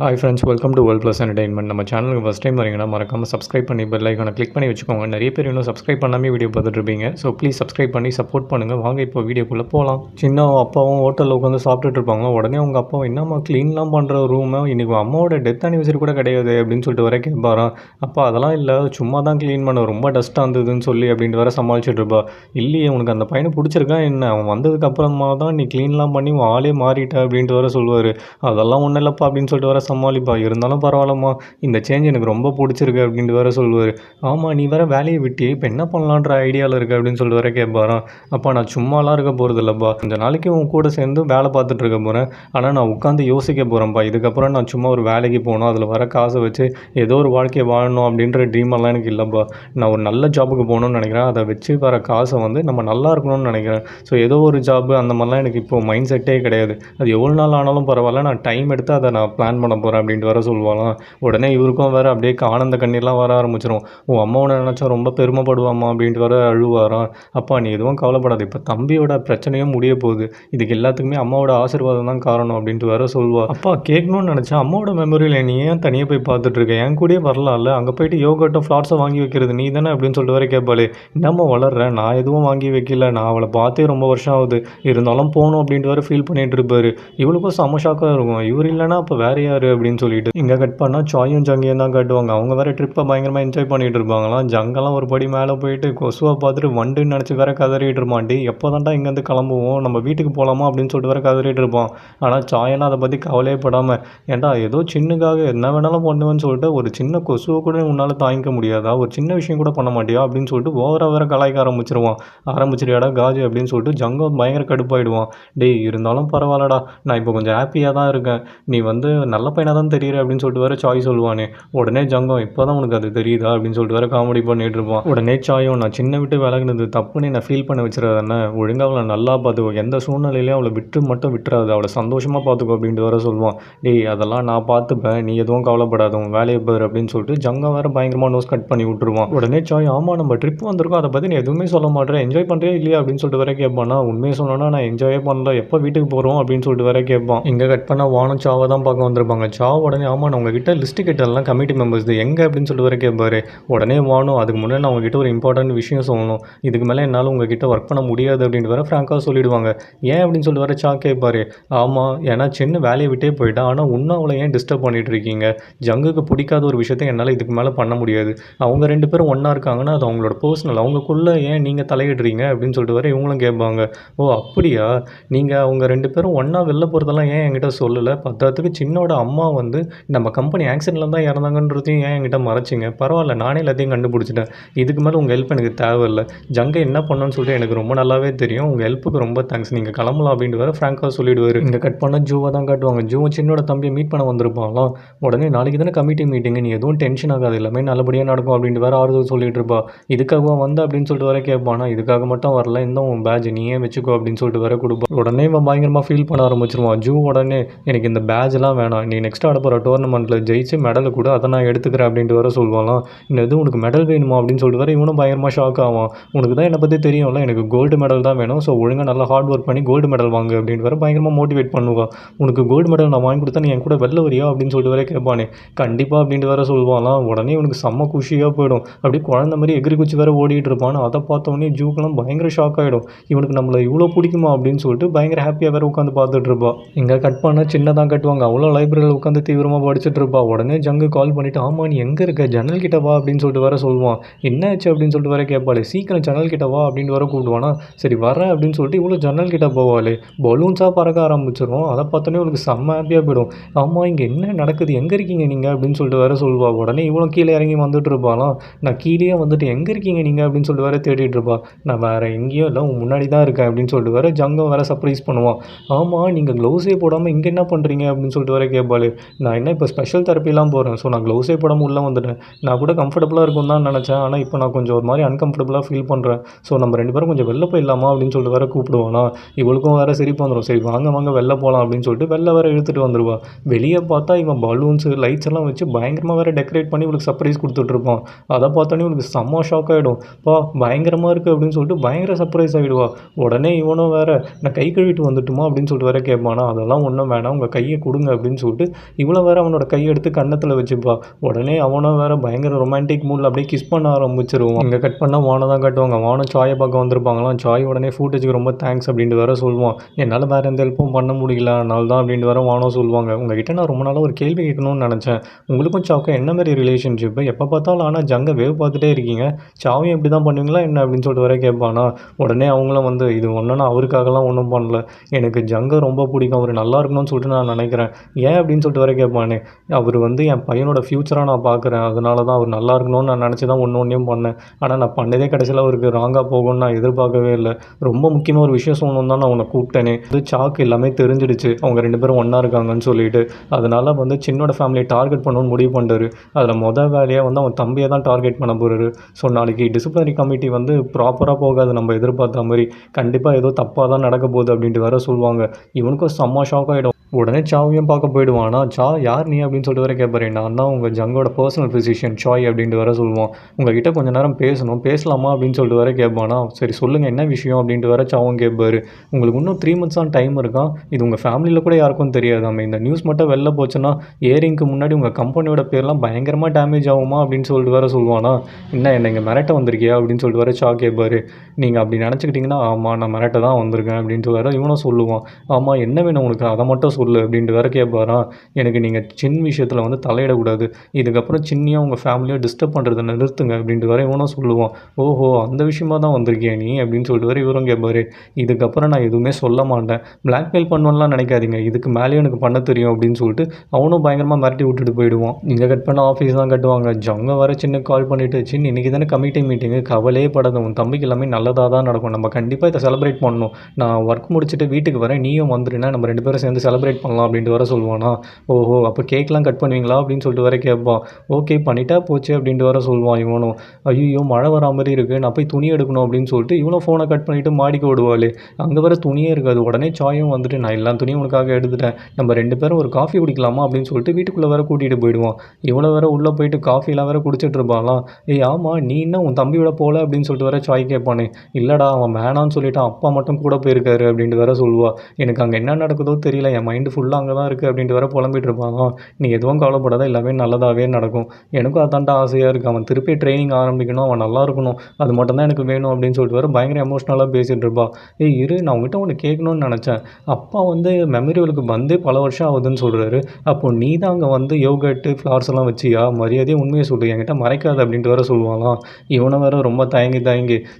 Hi friends, welcome to world plus entertainment. நம்ம சேனலுக்கு first time வரீங்கன்னா மறக்காமல் சப்ஸ்கிரைப் பண்ணி பெல் ஐக்கானை கிளிக் பண்ணி வச்சுக்கோங்க. நிறைய பேர் இன்னும் சப்ஸ்கிரைப் பண்ணாமே வீடியோ பார்த்துட்டு இருப்பீங்க. ஸோ ப்ளீஸ் சப்ஸ்கிரைப் பண்ணி சப்போர்ட் பண்ணுங்கள். வாங்க இப்போ வீடியோக்குள்ளே போகலாம். சின்ன அப்பாவும் ஹோட்டலில் உட்காந்து சாப்பிட்டுட்டு இருப்பாங்க. உடனே உங்கள் அப்பா என்னம்மா க்ளீன்லாம் பண்ணுற ரூமை, இன்றைக்கி அம்மாவோட டெத் அனிவர்சரி கூட கிடையாது அப்படின்னு சொல்லிட்டு வர கேட்பாரான். அப்பா அதெல்லாம் இல்லை, சும்மா தான் க்ளீன் பண்ண, ரொம்ப டஸ்ட்டாக இருந்ததுன்னு சொல்லி அப்படின்ட்டு வர சமாளிச்சுட்டு இருப்பா. இல்லையே, உனக்கு அந்த பையனை பிடிச்சிருக்கா என்ன? அவன் வந்ததுக்கு அப்புறமா தான் நீ க்ளீன்லாம் பண்ணி உன் ஆளே மாறிட்ட அப்படின்ட்டு வர சொல்லுவார். அதெல்லாம் ஒன்றும் இல்லைப்பா அப்படின்னு சொல்லிட்டு வர சமாளிப்பா. இருந்தாலும் பரவாயில்லம்மா, இந்த சேஞ்ச் எனக்கு ரொம்ப பிடிச்சிருக்கு அப்படின்ட்டு வேற சொல்லுவார். ஆமாம், நீ வேற வேலையை விட்டு இப்போ என்ன பண்ணலான்ற ஐடியாவில் இருக்கு அப்படின்னு சொல்லிட்டு வர கேட்பாரான். அப்பா நான் சும்மாலாம் இருக்க போகிறது இல்லைப்பா, இந்த நாளைக்கு உன் கூட சேர்ந்து வேலை பார்த்துட்டு இருக்க போகிறேன். ஆனால் நான் உட்காந்து யோசிக்க போகிறேன்ப்பா. இதுக்கப்புறம் நான் சும்மா ஒரு வேலைக்கு போகணும், அதில் வர காசை வச்சு ஏதோ ஒரு வாழ்க்கையை வாழணும் அப்படின்ற ட்ரீம் எல்லாம் எனக்கு இல்லைப்பா. நான் ஒரு நல்ல ஜாபுக்கு போகணும்னு நினைக்கிறேன். அதை வச்சு வர காசை வந்து நம்ம நல்லா இருக்கணும்னு நினைக்கிறேன். ஸோ ஏதோ ஒரு ஜாபு அந்த மாதிரிலாம் எனக்கு இப்போ மைண்ட் செட்டே கிடையாது. அது எவ்வளோ நாள் ஆனாலும் பரவாயில்ல, நான் டைம் எடுத்து அதை நான் பிளான் பண்ண போகிறேன் அப்படின்ட்டு வர சொல்லுவாளாம். உடனே இவருக்கும் வேறு அப்படியே ஆனந்த கண்ணீர்லாம் வர ஆரம்பிச்சிடும். உன் அம்மாவை நினச்சா ரொம்ப பெருமைப்படுவாம்மா அப்படின்ட்டு வர அழுவாராம். அப்பா நீ எதுவும் கவலைப்படாது, இப்போ தம்பியோட பிரச்சனையும் முடிய போகுது, இதுக்கு எல்லாத்துக்குமே அம்மாவோட ஆசீர்வாதம் தான் காரணம் அப்படின்ட்டு வேற சொல்வா. அப்பா கேட்கணும்னு நினச்சேன், அம்மாவோட மெமரியில் நீ ஏன் தனியாக போய் பார்த்துட்டு இருக்க, என் கூடயே வரலாம்ல, அங்கே போயிட்டு யோகட்டும் ஃப்ளாட்ஸை வாங்கி வைக்கிறது நீ தானே அப்படின்னு சொல்லிட்டு வர கேட்பாளே. என்னம்மா வளர்றேன், நான் எதுவும் வாங்கி வைக்கல, நான் அவளை பார்த்தே ரொம்ப வருஷம் ஆகுது, இருந்தாலும் போகணும் அப்படின்ட்டு வர ஃபீல் பண்ணிட்டு இருப்பாரு. இவளுக்கும் செம ஷாக்காக இருக்கும். இவர் இல்லைன்னா அப்போ வேற யார் அப்படின்னு சொல்லிட்டு இங்கே கட் பண்ணால் சாயும் ஜங்கையும் தான் காட்டுவாங்க. அவங்க வேறு ட்ரிப்பை பயங்கரமாக என்ஜாய் பண்ணிகிட்டு இருப்பாங்களாம். ஜங்கெல்லாம் ஒரு படி மேலே போயிட்டு கொசுவை பார்த்துட்டு வண்டுன்னு நினச்சி வேற கதறிட்டு இருப்பான். டே எப்போ தான்டா இங்கேருந்து கிளம்புவோம், நம்ம வீட்டுக்கு போகலாமா அப்படின்னு சொல்லிட்டு வேற கதறிட்டு இருப்பான். ஆனால் சாயெல்லாம் அதை பற்றி கவலையே படாமல், ஏன்டா ஏதோ சின்னக்காக என்ன வேணாலும் பண்ணுவேன்னு சொல்லிட்டு ஒரு சின்ன கொசுவை கூட உன்னால் தாங்கிக்க முடியாதா, ஒரு சின்ன விஷயம் கூட பண்ண மாட்டியா அப்படின்னு சொல்லிட்டு ஓவராக வேற கலாய்க்க ஆரம்பிச்சிருவாடா காஜு அப்படின்னு சொல்லிட்டு ஜங்கம் பயங்கர கடுப்பாயிடுவான். டேய் இருந்தாலும் பரவாயில்லடா, நான் இப்போ கொஞ்சம் ஹாப்பியாக தான் இருக்கேன், நீ வந்து நல்ல பையனாக தான் தெரியுற அப்படின்னு சொல்லிட்டு வேற சாய் சொல்லுவானே. உடனே ஜங்கம் இப்போ தான் உனக்கு அது தெரியுதா அப்படின்னு சொல்லிட்டு வேற காமெடி பண்ணிட்டு இருப்பான். உடனே சாயும் நான் சின்ன விட்டு விலகுனது தப்புன்னு என்னை ஃபீல் பண்ண வச்சுருதானே, ஒழுங்காக அவளை நல்லா பார்த்துக்கோ, எந்த சூழ்நிலையிலையும் அவளை விட்டுறாது, அவளை சந்தோஷமாக பார்த்துக்கோ அப்படின்ட்டு வர சொல்லுவான். டேய் அதெல்லாம் நான் பார்த்துப்பேன், நீ எதுவும் கவலைப்படாத, உன் வேலையை பாரு அப்படின்னு சொல்லிட்டு ஜங்கம் வேற பயங்கரமாக நோஸ் கட் பண்ணி விட்டுருவான். உடனே சாய் ஆமாம் நம்ம ட்ரிப் வந்திருக்கோம், அதை பற்றி நீ எதுவுமே சொல்ல மாட்டேன், என்ஜாய் பண்ணுறே இல்லையா அப்படின்னு சொல்லிட்டு வர கேட்பானா. உண்மையை சொன்னோன்னா நான் என்ஜாயே பண்ணல, எப்போ வீட்டுக்கு போகிறோம் அப்படின்னு சொல்லிட்டு வர கேட்பான். இங்கே கட் பண்ணால் வானம் சாவை தான் பார்க்க வந்திருப்பாங்க. சாவ உடனே ஆமாம் நான் உங்ககிட்ட லிஸ்ட்டு கேட்டதெல்லாம் கமிட்டி மெம்பர்ஸ் எங்கே அப்படின்னு சொல்லிட்டு வர கேட்பாரு. உடனே வாணும் அதுக்கு முன்னாடி நான் உங்ககிட்ட ஒரு இம்பார்ட்டன்ட் விஷயம் சொல்லணும், இதுக்கு மேலே என்னால் உங்ககிட்ட ஒர்க் பண்ண முடியாது அப்படின்ட்டு வர ஃப்ராங்காக சொல்லிவிடுவாங்க. ஏன் அப்படின்னு சொல்லிட்டு வர சா கேட்பாரு. ஆமாம் ஏன்னா சின்ன வேலையை விட்டே போயிட்டா, ஆனால் இன்னும் அவளை ஏன் டிஸ்டர்ப் பண்ணிட்டு இருக்கீங்க, ஜங்குக்கு பிடிக்காத ஒரு விஷயத்தை என்னால் இதுக்கு மேலே பண்ண முடியாது, அவங்க ரெண்டு பேரும் ஒன்றா இருக்காங்கன்னா அது அவங்களோட பர்சனல், அவங்களுக்குள்ளே ஏன் நீங்கள் தலையிடுறீங்க அப்படின்னு சொல்லிட்டு வர இவங்களும் கேட்பாங்க. ஓ அப்படியா, நீங்கள் அவங்க ரெண்டு பேரும் ஒன்றா வெளில போகிறதெல்லாம் ஏன் என்கிட்ட சொல்லலை, பத்தாத்துக்கு சின்னோட அம்மா வந்து நம்ம கம்பெனி ஆக்சிடென்ட்டில் தான் இறந்தாங்கன்றதையும் ஏன் என்கிட்ட மறைச்சிங்க, பரவாயில்ல நானே எல்லாத்தையும் கண்டுபிடிச்சிட்டேன், இதுக்கு மேலே உங்கள் ஹெல்ப் எனக்கு தேவையில்லை, ஜங்கை என்ன பண்ணணும்னு சொல்லிட்டு எனக்கு ரொம்ப நல்லாவே தெரியும், உங்கள் ஹெல்ப்புக்கு ரொம்ப தேங்க்ஸ், நீங்கள் கிளம்பலாம் அப்படின்ட்டு வேறு ஃப்ராங்காக சொல்லிவிடுவார். இங்கே கட் பண்ண ஜூவை தான் காட்டுவாங்க. ஜூவும் சின்னோட தம்பியை மீட் பண்ண வந்திருப்பாங்களாம். உடனே நாளைக்கு தானே கமிட்டி மீட்டிங்கு, நீ எதுவும் டென்ஷன் ஆகாது, எல்லாமே நல்லபடியாக நடக்கும் அப்படின்ட்டு வேறு ஆறுதல் சொல்லிட்டு இருப்பா. இதுக்காக வந்து அப்படின்னு சொல்லிட்டு வர கேட்பானா. இதுக்காக மட்டும் வரல, இந்த உன் பேட்ச் நீயே வச்சுக்கோ அப்படின்னு சொல்லிட்டு வர கொடுப்பா. உடனே இவன் பயங்கரமாக ஃபீல் பண்ண ஆரம்பிச்சிருவான். ஜூ உடனே எனக்கு இந்த பேட்ச்லாம் வேணாம், நீ நெக்ஸ்ட் ஆட போகிற டோர்னமெண்ட்டில் ஜெயிச்சு மெடலை கூட அதை நான் எடுத்துக்கிறேன் அப்படின்ட்டு வர சொல்லுவாங்களாம். இந்த இது உனக்கு மெடல் வேணுமா அப்படின்னு சொல்லிட்டு வர இவனும் பயங்கரமாக ஷாக் ஆவான். உனக்கு தான் என்னை பற்றி தெரியும்ல, எனக்கு கோல்டு மெடல் தான் வேணும், ஸோ ஒழுங்காக நல்லா ஹார்ட் ஒர்க் பண்ணி கோல்டு மெடல் வாங்க அப்படின்ட்டு வர பயங்கரமாக மோட்டிவேட் பண்ணுவான். உனக்கு கோல்டு மெடல் நான் வாங்கி கொடுத்தா நீ என் கூட வெளில வரியா அப்படின்னு சொல்லிட்டு வர கேட்பானே. கண்டிப்பாக அப்படின்ட்டு வர சொல்லுவாங்களாம். உடனே இவனுக்கு செம்ம குஷியாக போயிடும், அப்படியே குழந்த மாதிரி எகிரி குச்சி வேற ஓடிட்டு இருப்பான். அதை பார்த்தோன்னே ஜூக்கெல்லாம் பயங்கர ஷாக் ஆகிடும். இவனுக்கு நம்மளை இவ்வளோ பிடிக்குமா அப்படின்னு சொல்லிட்டு பயங்கர ஹாப்பியாக வேறு உட்காந்து பார்த்துட்டு இருப்பா. இங்கே கட் பண்ண சின்னதாக கட்டுவாங்க. அவ்வளோ லைப்ரரியில் உட்காந்து தீவிரமாக படிச்சுட்டு இருப்பா. உடனே ஜங்கு கால் பண்ணிவிட்டு ஆமாம் நீ எங்கே இருக்க, ஜன்னல் கிட்ட வா அப்படின்னு சொல்லிட்டு வர சொல்லுவான். என்ன ஆச்சு அப்படின்னு சொல்லிட்டு வர கேட்பாளே. சீக்கிரம் ஜன்னல் கிட்ட வா அப்படின்னு வர கூப்பிடுவானா. சரி வரேன் அப்படின்னு சொல்லிட்டு இவ்வளோ ஜன்னல் கிட்ட போவாளே. பலூன்ஸாக பறக்க ஆரம்பிச்சிடும். அதை பார்த்தோன்னே இவளுக்கு செம்ம ஹாப்பியாக போயிடும். ஆமாம் இங்கே என்ன நடக்குது, எங்கே இருக்கீங்க நீங்கள் அப்படின்னு சொல்லிட்டு வர சொல்லுவா. உடனே இவ்வளோ கீழே இறங்கி வந்துட்டு இருப்பாளாம். நான் கீழே வந்துட்டு எங்கே இருக்கீங்க நீங்கள் அப்படின்னு சொல்லிட்டு வர தேடிட்டு இருப்பா. நான் வேறு எங்கேயும் இல்லை, முன்னாடி தான் இருக்கேன் அப்படின்னு சொல்லிட்டு வர ஜங்கம் வேறு சர்ப்ரைஸ் பண்ணுவான். ஆமாம் நீங்கள் க்ளவுஸே போடாமல் இங்கே என்ன பண்ணுறீங்க அப்படின்னு சொல்லிட்டு வர கேட்பாளே. நான் என்ன இப்போ ஸ்பெஷல் தெரப்பிலாம் போகிறேன், ஸோ நான் க்ளவுஸே போடாமல் உள்ளே வந்துட்டேன், நான் கூட கம்ஃபர்டபுளாக இருக்கும் தான் நினச்சேன், ஆனால் இப்போ நான் கொஞ்சம் ஒரு மாதிரி அன்கம்ஃபர்டபுளாக ஃபீல் பண்ணுறேன், ஸோ நம்ம ரெண்டு பேரும் கொஞ்சம் வெளில போயிடலாமா அப்படின்னு சொல்லிட்டு வேறு கூப்பிடுவானா. இவளுக்கும் வேறு சிரிப்பு வந்துடும். சரி வாங்க வாங்க வெளில போகலாம் அப்படின்னு சொல்லிட்டு வெளில வேறு இழுத்துட்டு வந்துடுவா. வெளியே பார்த்தா இவன் பலூன்ஸு லைட்ஸ் எல்லாம் வச்சு பயங்கரமாக வேறு டெக்கரேட் பண்ணி இவளுக்கு சர்ப்ரைஸ் கொடுத்துட்ருப்பான். அதை பார்த்தோன்னே இவளுக்கு செம்ம ஷாக் ஆகிடும். பயங்கரமாக இருக்குது அப்படின்னு சொல்லிட்டு பயங்கர சர்ப்ரைஸ் ஆகிடுவா. உடனே இவனும் வேறு நான் கை கழுவிட்டு வந்துட்டுமா அப்படின்னு சொல்லிட்டு வேற கேட்பானா. அதெல்லாம் ஒன்றும் வேணாம், உங்கள் கையை கொடுங்க அப்படின்னு சொல்லிட்டு இவ்வளோ வேற அவனோட கையெடுத்து கன்னத்தில் வச்சுப்பா. உடனே அவனும் வேற பயங்கர ரொமான்டிக் மூடில் அப்படியே கிஸ் பண்ண ஆரம்பிச்சிருவான். இங்கே கட் பண்ணால் வானை தான் காட்டுவாங்க. வானும் சாயை பார்க்க வந்திருப்பாங்களாம். சாய் உடனே ஃபுட்டேஜுக்கு ரொம்ப தேங்க்ஸ் அப்படின்ட்டு வேற சொல்லுவான். என்னால் வேறு எந்த ஹெல்ப்பும் பண்ண முடியல அதனால தான் அப்படின்ட்டு வேற வானும் சொல்லுவாங்க. உங்ககிட்ட நான் ரொம்ப நாளாக ஒரு கேள்வி கேட்கணும்னு நினச்சேன். உங்களுக்கும் சாவுக்கும் என்ன மாதிரி ரிலேஷன்ஷிப்பு? எப்போ பார்த்தாலும் ஆனால் ஜங்கை வேவ் பார்த்துட்டே இருக்கீங்க. சாவையும் இப்படி தான் பண்ணுவீங்களா என்ன அப்படின்னு சொல்லிட்டு வர கேட்பானா. உடனே அவங்களும் வந்து இது ஒன்றும் நான் அவருக்காகலாம் ஒன்றும் பண்ணல. எனக்கு ஜங்கை ரொம்ப பிடிக்கும். அவர் நல்லா இருக்கணும்னு சொல்லிட்டு நான் நினைக்கிறேன். ஏன் அப்படின்னு சொல்லிட்டு வர கேட்பானே. அவர் வந்து என் பையனோட ஃப்யூச்சராக நான் பார்க்குறேன். அதனால தான் அவர் நல்லா இருக்கணும்னு நான் நினச்சி தான் ஒன்றையும் பண்ணேன். ஆனால் நான் பண்ணதே கடைசியில் அவருக்கு ராங்காக போகும்னு நான் எதிர்பார்க்கவே இல்லை. ரொம்ப முக்கியமாக ஒரு விஷயம் சொல்லணும் தான் நான் உன்னை கூப்பிட்டேனே. அது சாக்கு எல்லாமே தெரிஞ்சிடுச்சு அவங்க 2 பேரும் ஒன்றா இருக்காங்கன்னு சொல்லிட்டு. அதனால் வந்து சின்னோட ஃபேமிலியை டார்கெட் பண்ணணும்னு முடிவு பண்ணுறாரு. அதில் மொதல் வேலையாக வந்து அவன் தம்பியை தான் டார்கெட் பண்ண போகிறாரு. ஸோ நாளைக்கு டிசிப்ளினரி கமிட்டி வந்து ப்ராப்பராக போகாது நம்ம எதிர்பார்த்த மாதிரி. கண்டிப்பாக ஏதோ தப்பாக தான் நடக்க போகுது அப்படின்ட்டு வேற சொல்லுவாங்க. இவனுக்கும் செம்ம ஷாக் ஆகிடும். உடனே சாவையும் பார்க்க போயிடுவானா. சா யார் நீ அப்படின்னு சொல்லிட்டு வர கேட்பாரு. நான் தான் உங்கள் ஜங்கோட பர்சனல் ஃபிசிஷியன் சாய் அப்படின்ட்டு வர சொல்லுவான். உங்ககிட்ட கொஞ்சம் நேரம் பேசலாமா அப்படின்னு சொல்லிட்டு வர கேட்பானா. சரி சொல்லுங்கள் என்ன விஷயம் அப்படின்ட்டு வர சாவும் கேட்பாரு. உங்களுக்கு இன்னும் 3 months தான் டைம் இருக்கான். இது உங்கள் ஃபேமிலியில் கூட யாருக்கும் தெரியாதாமே. இந்த நியூஸ் மட்டும் வெளில போச்சுன்னா ஏரிங்க்கு முன்னாடி உங்கள் கம்பெனியோட பேர்லாம் பயங்கரமாக டேமேஜ் ஆகுமா அப்படின்னு சொல்லிட்டு வர சொல்லுவானா. என்ன இங்கே மிரட்ட வந்திருக்கியா அப்படின்னு சொல்லிட்டு வர சா கேட்பாரு. நீங்கள் அப்படி நினச்சிக்கிட்டிங்கன்னா ஆமாம் நான் மிரட்ட தான் வந்திருக்கேன் அப்படின்ட்டு வர இவனும் சொல்லுவான். ஆமாம் என்ன வேணும் உனக்கு அதை மட்டும் சொல்லு அப்படின்ட்டு வேற கேட்பாராம். எனக்கு நீங்கள் சின்ன விஷயத்தில் வந்து தலையிடக்கூடாது. இதுக்கப்புறம் சின்னியாக உங்கள் ஃபேமிலியை டிஸ்டர்ப் பண்ணுறதை நிறுத்துங்க அப்படின்ட்டு வேற இவனும் சொல்லுவான். ஓஹோ அந்த விஷயமா தான் வந்திருக்கியா நீ அப்படின்னு சொல்லிட்டு வேற இவரும் கேட்பாரு. இதுக்கப்புறம் நான் எதுவுமே சொல்ல மாட்டேன். பிளாக்மெயில் பண்ணுவேன்லாம் நினைக்காதீங்க. இதுக்கு மேலேயும் எனக்கு பண்ண தெரியும் அப்படின்னு சொல்லிட்டு அவனும் பயங்கரமாக மிரட்டி விட்டுட்டு போயிடுவான். இங்கே கட் பண்ண ஆஃபீஸ் தான் கட்டுவாங்க. ஜங்க வர சின்ன கால் பண்ணிவிட்டு சின்ன இன்றைக்கி தானே கமிட்டி மீட்டிங்கு கவலையே படாத உன் தம்பிக்கு எல்லாமே நல்லதாக தான் நடக்கும். நம்ம கண்டிப்பாக இதை செலிப்ரேட் பண்ணணும். நான் ஒர்க் முடிச்சுட்டு வீட்டுக்கு வரேன் நீயும் வந்துடுனா நம்ம 2 பேரும் சேர்ந்து செலிப்ரேட் பண்ணலாம் அப்படின்ட்டு வர சொல்லுவானா. ஓஹோ அப்போ கேக்லாம் கட் பண்ணுவீங்களா அப்படின்னு சொல்லிட்டு வர கேட்பான். ஓகே பண்ணிட்டா போச்சு அப்படின்ட்டு வர சொல்லுவான். இவனும் ஐயோ மழை வரா மாதிரி இருக்குது நான் போய் துணி எடுக்கணும் அப்படின்னு சொல்லிட்டு இவனும் ஃபோனை கட் பண்ணிவிட்டு மாடிக்கு ஓடுவாள். அங்கே வர துணியே இருக்காது. உடனே சாயும் வந்துட்டு நான் எல்லா துணியும் உனக்காக எடுத்துட்டேன். நம்ம 2 பேரும் ஒரு காஃபி குடிக்கலாமா அப்படின்னு சொல்லிட்டு வீட்டுக்குள்ளே வேற கூட்டிகிட்டு போயிடுவான். இவ்வளோ வேற உள்ளே போயிட்டு காஃபிலாம் வேற குடிச்சிட்டு இருப்பாங்களாம். ஏய் ஆமாம் நீ என்ன உன் தம்பியோட போகல அப்படின்னு சொல்லிட்டு வர சாய் கேட்பானே. இல்லைடா அவன் வேணான்னு சொல்லிட்டான் அப்பா மட்டும் கூட போயிருக்காரு அப்படின்ட்டு வேற சொல்லுவா. எனக்கு அங்கே என்ன நடக்குதோ தெரியல என் மைண்டு ஃபுல்லாக அங்கே தான் இருக்குது அப்படின்ட்டு வேற புலம்பிட்டு இருப்பாங்க. நீ எதுவும் கவலைப்படாத எல்லாமே நல்லதாகவே நடக்கும். எனக்கும் அதான்டா ஆசையாக இருக்குது. அவன் திருப்பி ட்ரைனிங் ஆரம்பிக்கணும் அவன் நல்லா இருக்கணும் அது மட்டும் தான் எனக்கு வேணும் அப்படின்னு சொல்லிட்டு வேறு பயங்கர எமோஷ்னலாக பேசிகிட்டு இருப்பா. ஏய் இரு நான் உங்ககிட்ட ஒன்று கேட்கணும்னு நினச்சேன். அப்பா வந்து மெமரியலுக்கு வந்தே பல வருஷம் ஆகுதுன்னு சொல்கிறாரு. அப்போ நீ தான் அங்கே வந்து யோகட்டு ஃப்ளார்ஸ் எல்லாம் வச்சியா மரியாதையே உண்மையை சொல்லு என்கிட்ட மறைக்காது அப்படின்ட்டு வேற சொல்லுவாங்களாம். இவனை வேற ரொம்ப தயங்கி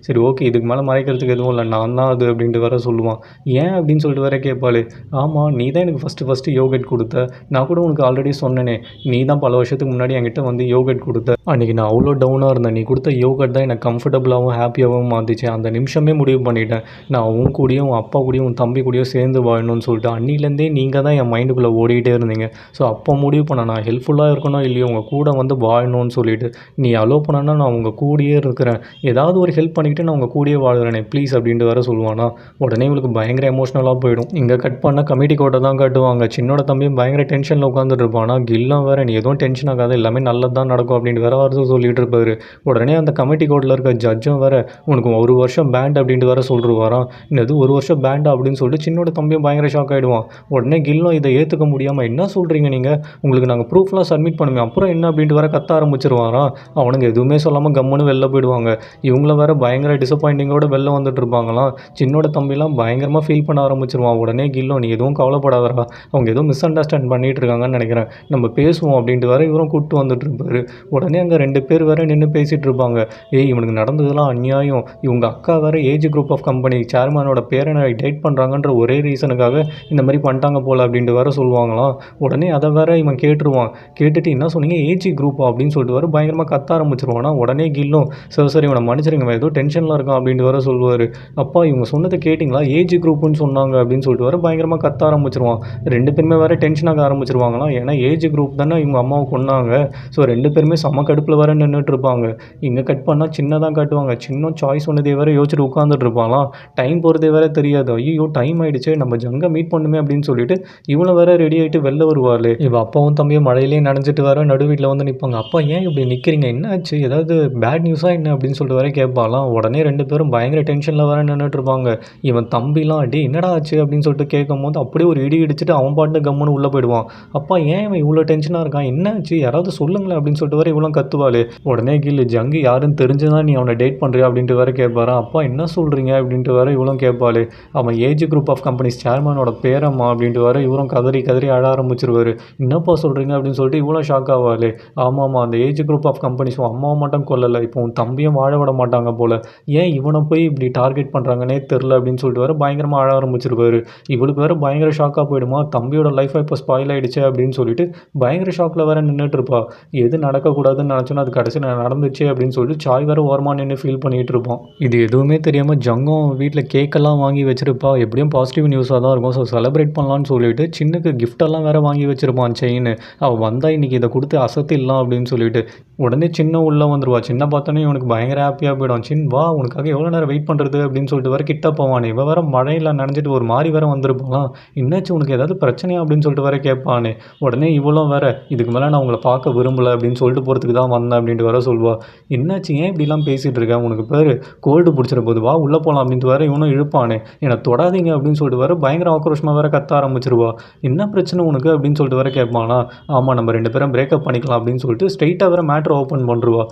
சரி ஓகே இதுக்கு மேலே மறைக்கிறதுக்கு எதுவும் இல்லை நான் தான் அது அப்படின்ட்டு வேற சொல்லுவான். ஏன் அப்படின்னு சொல்லிட்டு வேற கேட்பாளே. ஆமாம் நீ தான் எனக்கு ஃபஸ்ட்டு யோகட் கொடுத்த. நான் கூட உனக்கு ஆல்ரெடி சொன்னேனே நீ தான் பல வருஷத்துக்கு முன்னாடி என்கிட்ட வந்து யோகட் கொடுத்த. அன்றைக்கி நான் அவ்வளோ டவுனாக இருந்தேன். நீ கொடுத்த யோகட் தான் எனக்கு கம்ஃபர்டபுளாகவும் ஹாப்பியாகவும் மாற்றிச்சு. அந்த நிமிஷமே முடிவு பண்ணிட்டேன் நான் உன் கூடயும் உன் அப்பா கூடயும் உன் தம்பி கூடயும் சேர்ந்து வாழணும்னு சொல்லிட்டு. அன்னிலேருந்தே நீங்கள் தான் என் மைண்டுக்குள்ளே ஓடிக்கிட்டே இருந்தீங்க. ஸோ அப்போ முடிவு பண்ண நான் ஹெல்ப்ஃபுல்லாக இருக்கணும் இல்லையோ உங்கள் கூட வந்து வாழணும்னு சொல்லிட்டு. நீ அலோவ் பண்ணனா நான் உங்கள் கூடயே இருக்கிறேன். ஏதாவது ஒரு ஹெல்ப் பண்ணிக்கிட்டு நான் உங்கள் கூடயே வாழ்கிறேனே ப்ளீஸ் அப்படின்ட்டு வேற சொல்லுவானா. உடனே இவளுக்கு பயங்கர எமோஷ்னலாக போயிடும். இங்கே கட் பண்ண கமிட்டி கோட்டை தான் காட்டுவாங்க. சின்னோட தம்பியும் பயங்கர டென்ஷனில் உட்காந்துட்டு இருப்பான். ஆனால் கில்லும் வேறு நீ எதுவும் டென்ஷன் ஆகாது எல்லாமே நல்லது தான் நடக்கும் அப்படின்ட்டு வேற வார்த்தை சொல்லிட்டு இருப்பாரு. உடனே அந்த கமிட்டி கோட்டில் இருக்க ஜட்ஜும் வேறு உனக்கு 1 வருஷம் பேண்ட் அப்படின்ட்டு வேற சொல்லிருவாராம். இன்னது 1 வருஷம் பேண்டா அப்படின்னு சொல்லிட்டு சின்னோட தம்பியும் பயங்கர ஷாக் ஆகிடுவான். உடனே கில்லும் இதை ஏற்றுக்க முடியாமல் என்ன சொல்கிறீங்க நீங்கள் உங்களுக்கு நாங்கள் ப்ரூஃப்லாம் சப்மிட் பண்ணுவேன் அப்புறம் என்ன அப்படின்ட்டு வேற கத்த ஆரம்பிச்சிருவாராம். அவனுங்க எதுவுமே சொல்லாமல் கம்முன்னு வெளில போயிடுவாங்க. இவங்கள வேற பயங்கர டிசப்பாயிண்டிங்கோட வெளில வந்துட்டு இருப்பாங்களாம். சின்னோட தம்பிலாம் பயங்கரமாக ஃபீல் பண்ண ஆரம்பிச்சிருவான். உடனே கில்லும் நீ எதுவும் கவலைப்படாதரா அவங்க ஏதோ மிஸ் அண்டர்ஸ்டாண்ட் பண்ணிகிட்டு இருக்காங்கன்னு நினைக்கிறேன் நம்ம பேசுவோம் அப்படின்ட்டு வேற இவரும் கூப்பிட்டு வந்துட்டு இருப்பாரு. உடனே அங்கே 2 பேர் வேற நின்று பேசிகிட்டு இருப்பாங்க. ஏய் இவனுக்கு நடந்ததெல்லாம் அநியாயம். இவங்க அக்கா வேற ஏஜ் குரூப் ஆஃப் கம்பெனி சேர்மனோட பேரனை டேட் பண்ணுறாங்கன்ற ஒரே ரீசனுக்காக இந்த மாதிரி பண்ணிட்டாங்க போல் அப்படின்ட்டு வேற சொல்லுவாங்களாம். உடனே அதை வேற இவன் கேட்டுருவான். கேட்டுட்டு என்ன சொன்னீங்க ஏஜி குரூப்பா அப்படின்னு சொல்லிட்டு வேறு பயங்கரமாக கத்த ஆரம்பிச்சிருவானா. உடனே கில்லும் சரி இவனை மன்னிச்சிருங்க ஏதோ டென்ஷனில் இருக்கான் அப்படின்ட்டு வேற சொல்லுவார். அப்பா இவங்க சொன்னதை கேட்டிங்களா ஏஜ் குரூப்புன்னு சொன்னாங்க அப்படின்னு சொல்லிட்டு வேறு பயங்கரமாக கத்த ஆரம்பிச்சிருவான். 2 பேருமே வேறு டென்ஷனாக ஆரம்பிச்சிருவாங்களாம். ஏன்னா ஏஜ் குரூப் தானே இவங்க அம்மாவை கொன்னாங்க. ஸோ 2 பேருமே செம்ம கடுப்பில் வேறு நின்றுட்டு இருப்பாங்க. இங்கே கட் பண்ணால் சின்னதாக காட்டுவாங்க. சின்ன சாய்ஸ் சொன்னதே வேறு யோசிச்சுட்டு உட்காந்துட்டு இருப்பாங்களாம். டைம் போகிறதே வேறு தெரியாது. ஐயோ டைம் ஆகிடுச்சு நம்ம ஜங்கை மீட் பண்ணுமே அப்படின்னு சொல்லிட்டு இவனை வேறு ரெடி ஆகிட்டு வெளில வருவாள். இவள் அப்பாவும் தம்பியும் மழையிலே நனைஞ்சிட்டு வேறு நடு வீட்டில் வந்து நிற்பாங்க. அப்பா ஏன் இப்படி நிற்கிறீங்க என்ன ஆச்சு ஏதாவது பேட் நியூஸாக என்ன அப்படின்னு சொல்லிட்டு வேறு கேட்பாலாம். உடனே 2 பேரும் பயங்கர டென்ஷனில் வேறு நின்றுட்டு இருப்பாங்க. இவன் தம்பிலாம் அடி என்னடா ஆச்சு அப்படின்னு சொல்லிட்டு கேட்கும் போது அப்படியே ஒரு இடி இடிச்சிட்டு அவன் பாட்டு கம்முன்னு உள்ளே போயிடுவான். அப்பா ஏன் இவன் இவ்வளோ டென்ஷனாக இருக்கான், என்னாச்சு யாராவது சொல்லுங்களேன் அப்படின்னு சொல்லிட்டு வர இவ்வளோ கத்துவாள். உடனே கில்லு ஜங்கு யாருன்னு தெரிஞ்சுதான் நீ அவனை டேட் பண்ணுறியா அப்படின்ட்டு வேற கேட்பாரான். அப்பா என்ன சொல்கிறீங்க அப்படின்ட்டு வேற இவ்வளோ கேட்பாள். அவன் ஏஜ் குரூப் ஆஃப் கம்பெனிஸ் சேர்மனோட பேரம்மா அப்படின்ட்டு வேற இவரும் கதறி கதறி அழ ஆரம்பிச்சிருவாரு. என்னப்பா சொல்கிறீங்க அப்படின்னு சொல்லிட்டு இவ்வளோ ஷாக் ஆவாள். ஆமாம்மா அந்த ஏஜ் குரூப் ஆஃப் கம்பெனிஸ் உன் அம்மாவை மட்டும் கொல்லலை, இப்போ உன் தம்பியும் வாழ விட மாட்டாங்க போல், ஏன் இவனை போய் இப்படி டார்கெட் பண்ணுறாங்கன்னே தெரில அப்படின்னு சொல்லிட்டு வேற பயங்கரமாக அழ ஆரம்பிச்சிருவாரு. இவளுக்கு வேற பயங்கர ஷாக்காக போயிடுமா, தம்பியோட லைஃப் இப்போ ஸ்பாயில் ஆகிடுச்சு அப்படின்னு சொல்லிட்டு பயங்கர ஷாக்கில் வேற நின்றுட்டு இருப்பா. எது நடக்கக்கூடாதுன்னு நினச்சோன்னா அது கடைசியில் நடந்துச்சு அப்படின்னு சொல்லிட்டு சாய் வேற ஓரமாக நின்று ஃபீல் பண்ணிகிட்டு இருப்பான். இது எதுவுமே தெரியாமல் ஜங்கும் வீட்டில் கேக்கெல்லாம் வாங்கி வச்சிருப்பா. எப்படியும் பாசிட்டிவ் நியூஸாக தான் இருக்கும், ஸோ செலிப்ரேட் பண்ணலான்னு சொல்லிட்டு சின்னுக்கு கிஃப்டெல்லாம் வேற வாங்கி வச்சிருப்பான் செயின். அவள் வந்தால் இன்றைக்கி இதை கொடுத்து அசத்திடலாம் அப்படின்னு சொல்லிட்டு உடனே சின்ன உள்ளே வந்துடுவா. சின்ன பார்த்தோன்னே இவனுக்கு பயங்கர ஹாப்பியாக போயிடும். சின் வா உனக்காக எவ்வளோ நேரம் வெயிட் பண்ணுறது அப்படின்னு சொல்லிட்டு வேற கிட்ட போவானே. இவன் வேற மழையில் நனைஞ்சிட்டு ஒரு மாதிரி வேற வந்திருப்பான். என்னாச்சு உனக்கு ஏதாவது பிரச்சனையா அப்படின்னு சொல்லிட்டு வேற கேட்பானே. உடனே இவ்வளோ வேற இதுக்கு மேலே நான் உங்களை பார்க்க விரும்பலை அப்படின்னு சொல்லிட்டு போகிறதுக்கு தான் வந்தேன் அப்படின்ட்டு வேற சொல்வா. என்னாச்சு ஏன் இப்படிலாம் பேசிகிட்டு இருக்கேன், உனக்கு பேர் கோல்டு பிடிச்சிட போது வா உள்ளே போகலாம் அப்படின்ட்டு வேற இவனும் இழுப்பானே. என்னை தொடாதீங்க அப்படின்னு சொல்லிட்டு வேற பயங்கர ஆக்ரோஷமாக வேற கத்த ஆரம்பிச்சிருவா. என்ன பிரச்சனை உனக்கு அப்படின்னு சொல்லிட்டு வேற கேட்பானா. ஆமாம் நம்ம 2 பேரும் பிரேக்கப் பண்ணிக்கலாம் அப்படின்னு சொல்லிட்டு ஸ்ட்ரெயிட்டாக வேற மேட்ரு ஓப்பன் பண்ணுருவா.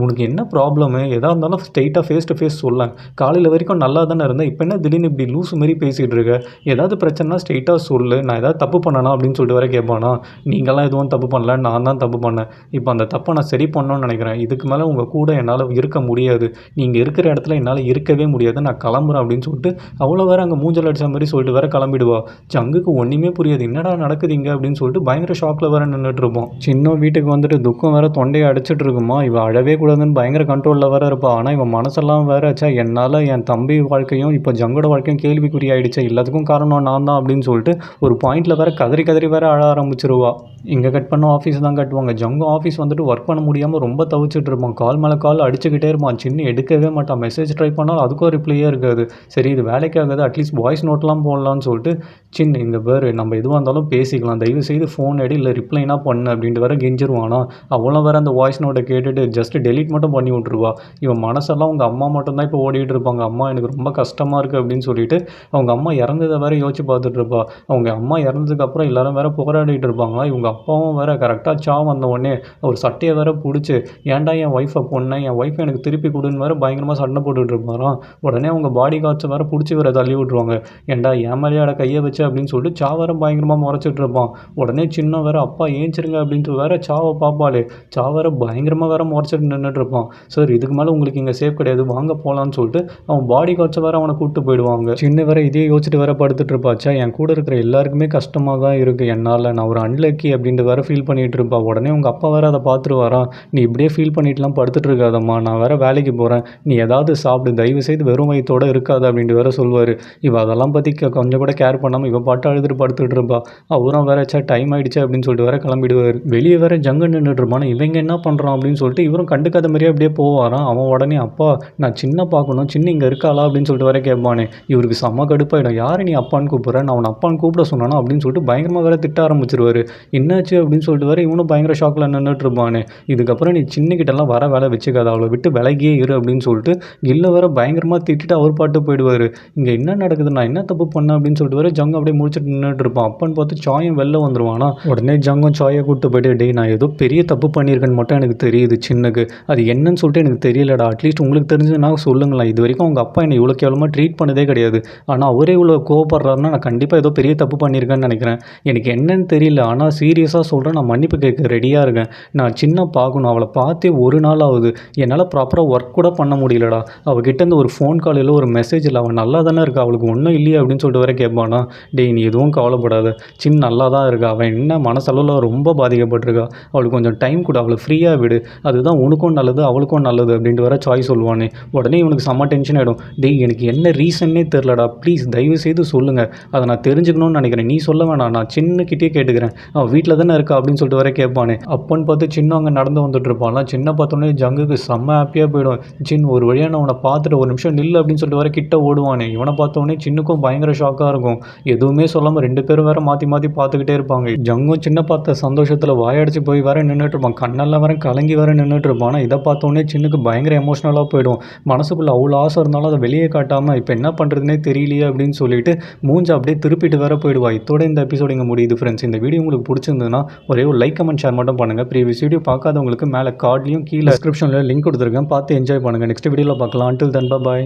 உனக்கு என்ன ப்ராப்ளமு, எதாக இருந்தாலும் ஸ்ட்ரெயிட்டாக ஃபேஸ் டு ஃபேஸ் சொல்லேன், காலையில் வரைக்கும் நல்லா தானே இருந்தேன், இப்போ என்ன திடீர்னு இப்படி லூஸ் மாரி பேசிகிட்டு இருக்க, ஏதாவது பிரச்சனைனா ஸ்ட்ரெயிட்டாக சொல்லு, நான் ஏதாவது தப்பு பண்ணனா அப்படின்னு சொல்லிட்டு வேற கேட்பானா. நீங்களாம் எதுவும் தப்பு பண்ணல, நான் தான் தப்பு பண்ணேன், இப்போ அந்த தப்பை நான் சரி பண்ணணும்னு நினைக்கிறேன், இதுக்கு மேலே உங்கள் கூட என்னால் இருக்க முடியாது, நீங்கள் இருக்கிற இடத்துல என்னால் இருக்கவே முடியாது, நான் கிளம்புறேன் அப்படின்னு சொல்லிட்டு அவ்வளோ வேற அங்கே மூஞ்சல் அடிச்ச மாதிரி சொல்லிட்டு வேற கிளம்பிடுவா. ஜங்குக்கு ஒன்றுமே புரியாது, என்னடா நடக்குது இங்கே அப்படின்னு சொல்லிட்டு பயங்கர ஷாக்கில் வேற நின்றுட்டு இருப்போம். சின்ன வீட்டுக்கு வந்துட்டு துக்கம் வேற தொண்டையை அடிச்சிட்டு இருக்குமா. இவன் அழவே கூடாதுன்னு பயங்கர கண்ட்ரோலில் வேற இருப்பா. ஆனால் இவன் மனசெல்லாம் வேற ஆச்சா என்னால் என் தம்பி வாழ்க்கையும் இப்போ ஜங்கோட வாழ்க்கையும் கேள்விக்குறி ஆகிடுச்சா, எல்லாத்துக்கும் காரணம் நான் தான் அப்படின்னு சொல்லிட்டு ஒரு பாயிண்டில் வேற கதறி கதறி வேற அழ ஆரம்பிச்சிருவா. இங்கே கட் பண்ண ஆஃபீஸ் தான் கட்டுவாங்க. ஜங்கும் ஆஃபீஸ் வந்துட்டு ஒர்க் பண்ண முடியாமல் ரொம்ப தவிச்சிட்டு இருப்பான். கால் மேலே கால் அடிச்சுக்கிட்டே இருப்பான். சின்ன எடுக்கவே மாட்டான். மெசேஜ் ட்ரை பண்ணாலும் அதுக்கும் ரிப்ளையே இருக்காது. சரி இது வேலைக்கு ஆகாது, அட்லீஸ்ட் வாய்ஸ் நோட்லாம் போடலான்னு சொல்லிட்டு சின்ன இங்கே பேர் நம்ம எதுவாக இருந்தாலும் பேசிக்கலாம், தயவு செய்து ஃபோன் எடு இல்லை ரிப்ளைனா பண்ணு அப்படின்ட்டு வேற கெஞ்சிருவானா. அவளும் வேற அந்த வாய்ஸ் நோட்டை கேட்டுட்டு ஜஸ்ட் டெலீட் மட்டும் பண்ணி விட்ருவா. இவன் மனசெல்லாம் அவங்க அம்மா மட்டும்தான் இப்போ ஓடிட்டு இருப்பாங்க. அம்மா எனக்கு ரொம்ப கஷ்டமாக இருக்குது அப்படின்னு சொல்லிட்டு அவங்க அம்மா இறந்ததை வேற யோசிச்சு பார்த்துட்டு இருப்பா. அவங்க அம்மா இறந்ததுக்கப்புறம் எல்லாரும் வேற போராடிட்டு இருப்பாங்க. இவங்க அப்பாவும் வேற கரெக்டாக சாவு வந்த உடனே அவர் சட்டையை வேற பிடிச்சி ஏன்டா என் ஒய்ஃபை பொண்ணை என் ஒய்ஃபை எனக்கு திருப்பி கொடுன்னு வேற பயங்கரமாக சண்டை போட்டுட்டு இருப்பாராம். உடனே அவங்க பாடி கார்ட்ஸை வேற பிடிச்சி வேற தள்ளி விட்ருவாங்க. ஏன்டா என் மேலேயாட கையை வச்சு அப்படின்னு சொல்லிட்டு சா வேற பயங்கரமாக முறைச்சிட்டு இருப்பான். உடனே சின்ன வேற அப்பா ஏஞ்சிருங்க அப்படின்ட்டு வேற சாவை பார்ப்பாளே. சா வேற பயங்கரமாக வேற முறைச்சிட்டு நின்றுட்டு இருப்பான். சார் இதுக்கு மேலே உங்களுக்கு இங்கே சேஃப் கிடையாது, வாங்க போகலான்னு சொல்லிட்டு அவன் பாடி கார்ட்ஸை வேற அவனை கூப்பிட்டு போயிடுவாங்க. சின்ன வேற இதே யோசிச்சுட்டு வேற படுத்துட்டு இருப்பாச்சா. என் கூட இருக்கிற எல்லாருக்குமே கஷ்டமாக தான் இருக்குது, என்னால் நான் ஒரு அன்லக்கி அப்படின்ட்டு வேற ஃபீல் பண்ணிகிட்டு இருப்பா. உடனே உங்கள் அப்பா வேற அதை பார்த்துருவாரா. நீ இப்படியே ஃபீல் பண்ணிட்டுலாம் படுத்துட்டு இருக்காதம்மா, நான் வேற வேலைக்கு போகிறேன், நீ ஏதாவது சாப்பிடு, தயவு செய்து வெறும் வயிற்றோடு இருக்காது அப்படின்ட்டு வேற சொல்லுவார். இவ அதெல்லாம் பற்றி கொஞ்சம் கூட கேர் பண்ணாமல் இவ பாட்டு அழுதுட்டு படுத்துட்டு இருப்பா. அவரும் வேற டைம் ஆகிடுச்சு அப்படின்னு சொல்லிட்டு வேற கிளம்பிடுவார். வெளியே வேற ஜங்கு நின்றுட்டு இருப்பான். இவங்க என்ன பண்ணுறான் அப்படின்னு சொல்லிட்டு இவரும் கண்டுக்காத மாதிரியே அப்படியே போவாரான். அவன் உடனே அப்பா நான் சின்ன பார்க்கணும், சின்ன இங்கே இருக்காளா அப்படின்னு சொல்லிட்டு வேற கேட்பானே. இவருக்கு செம்ம கடுப்பாயிடும். யார் நீ அப்பான்னு கூப்பிட்றேன், நான் அவன் அப்பான்னு கூப்பிட சொன்னானோ அப்படின்னு சொல்லிட்டு பயங்கரமாக வேற திட்ட ஆரம்பிச்சிருவாரு. என்னாச்சு அப்படின்னு சொல்லிட்டு வேற இவனும் பயங்கர ஷாக்கில் நின்றுட்டு இருப்பானே. இதுக்கப்புறம் நீ சின்னக்கிட்டலாம் வர வேலை வச்சுக்காத, அவளை விட்டு விலகியே இரு அப்படின்னு சொல்லிட்டு கில்ல வேற பயங்கரமாக திட்டிட்டு அவர் பாட்டு போயிடுவார். இங்கே என்ன நடக்குது, நான் என்ன தப்பு பண்ணேன் அப்படின்னு சொல்லிட்டு வேற ஜங்கு அப்படியே முடிச்சுட்டு நின்றுட்டு இருப்பான். அப்பன்னு பார்த்து சாயும் வெளில வந்துருவானா. உடனே ஜங்கும் சாயை கூப்பிட்டு போயிட்டு டே நான் ஏதோ பெரிய தப்பு பண்ணியிருக்கேன்னு மட்டும் எனக்கு தெரியுது சின்னக்கு, அது என்னன்னு சொல்லிட்டு எனக்கு தெரியலடா, அட்லீஸ்ட் உங்களுக்கு தெரிஞ்சதுன்னா சொல்லுங்களேன், இது வரைக்கும் அவங்க அப்பா என்னை இவ்வளோ கேவலமாக ட்ரீட் பண்ணதே கிடையாது, ஆனால் அவரே இவ்வளோ கோவப்படுறாருன்னா நான் கண்டிப்பாக ஏதோ பெரிய தப்பு பண்ணியிருக்கேன்னு நினைக்கிறேன், எனக்கு என்னன்னு தெரியல, ஆனால் சீரியஸாக சொல்கிறேன், நான் மன்னிப்பு கேட்க ரெடியாக இருக்கேன், நான் சின்ன பார்க்கணும், அவளை பார்த்தே ஒரு நாள் ஆகுது, என்னால் ப்ராப்பராக ஒர்க் கூட பண்ண முடியலடா, அவகிட்டேருந்து ஒரு ஃபோன் கால் இல்லை ஒரு மெசேஜ் இல்லை, அவள் நல்லா தானே இருக்கா, அவளுக்கு ஒன்றும் இல்லையா அப்படின்னு சொல்லிட்டு வர கேட்பானா. டேய் நீ எதுவும் கவலைப்படாத, சின்ன நல்லா தான் இருக்கா, அவன் என்ன மனசளவில் ரொம்ப பாதிக்கப்பட்டிருக்கா, அவளுக்கு கொஞ்சம் டைம் கொடு, அவளை ஃப்ரீயாக விடு, அதுதான் உனக்கும் நல்லது அவளுக்கும் நல்லது அப்படின்ட்டு வர சாய் சொல்லுவானே. உடனே இவனுக்கு செம்ம டென்ஷன் ஆகிடும். டேய் எனக்கு என்ன ரீசன்னே தெரிலடா, ப்ளீஸ் தயவு செய்து சொல்லுங்கள், அதை நான் தெரிஞ்சுக்கணும்னு நினைக்கிறேன், நீ சொல்ல வேணாம், நான் சின்னக்கிட்டே கேட்டுக்கிறேன், அவள் வீட்டில் தானே இருக்கா அப்படின்னு சொல்லிட்டு வர கேட்பானே. அப்போன்னு பார்த்து சின்ன அங்கே நடந்து வந்துட்டு இருப்பான். சின்ன பார்த்தோன்னே ஜங்குக்கு செம்ம ஹாப்பியாக போயிடும். சின்ன ஒரு வழியாக நான் அவனை பார்த்துட்டு ஒரு நிமிஷம் நில்லு அப்படின்னு சொல்லிட்டு வர கிட்ட ஓடுவானே. இவனை பார்த்தோன்னே சின்னுக்கும் பயங்கர ஷாக்காக இருக்கும். எதுவுமே சொல்லாமல் 2 பேரும் வேற மாற்றி மாற்றி பார்த்துக்கிட்டே இருப்பாங்க. ஜங்கும் சின்ன பார்த்த சந்தோஷத்தில் வாயடிச்சு போய் வேற நின்றுட்டு இருப்பான். கண்ணெல்லாம் வேற கலங்கி வேற நின்றுட்டு இருப்பான். இதை பார்த்தோன்னே சின்னுக்கு பயங்கர எமோஷனலாக போயிடும். மனசுக்குள்ளே அவ்வளோ ஆசை இருந்தாலும் அதை வெளியே காட்டாமல் இப்போ என்ன பண்ணுறதுனே தெரியலையே அப்படின்னு சொல்லிட்டு மூஞ்சை அப்படியே திருப்பிட்டு வேற போயிடுவா. இதோட இந்த எபிசோடு இங்கே முடியுது ஃப்ரெண்ட்ஸ். இந்த வீடியோ உங்களுக்கு பிடிச்சிருந்ததுன்னா ஒரே ஒரு லைக், கமெண்ட், ஷேர் மட்டும் பண்ணுங்கள். ப்ரீவியஸ் வீடியோ பார்க்காதவங்களுக்கு மேலே கார்ட்லையும் கீழே டிஸ்கிரிப்ஷனில் லிங்க் கொடுத்துருக்கேன். பார்த்து என்ஜாய் பண்ணுங்கள். நெக்ஸ்ட் வீடியோவில் பார்க்கலாம். Until then by.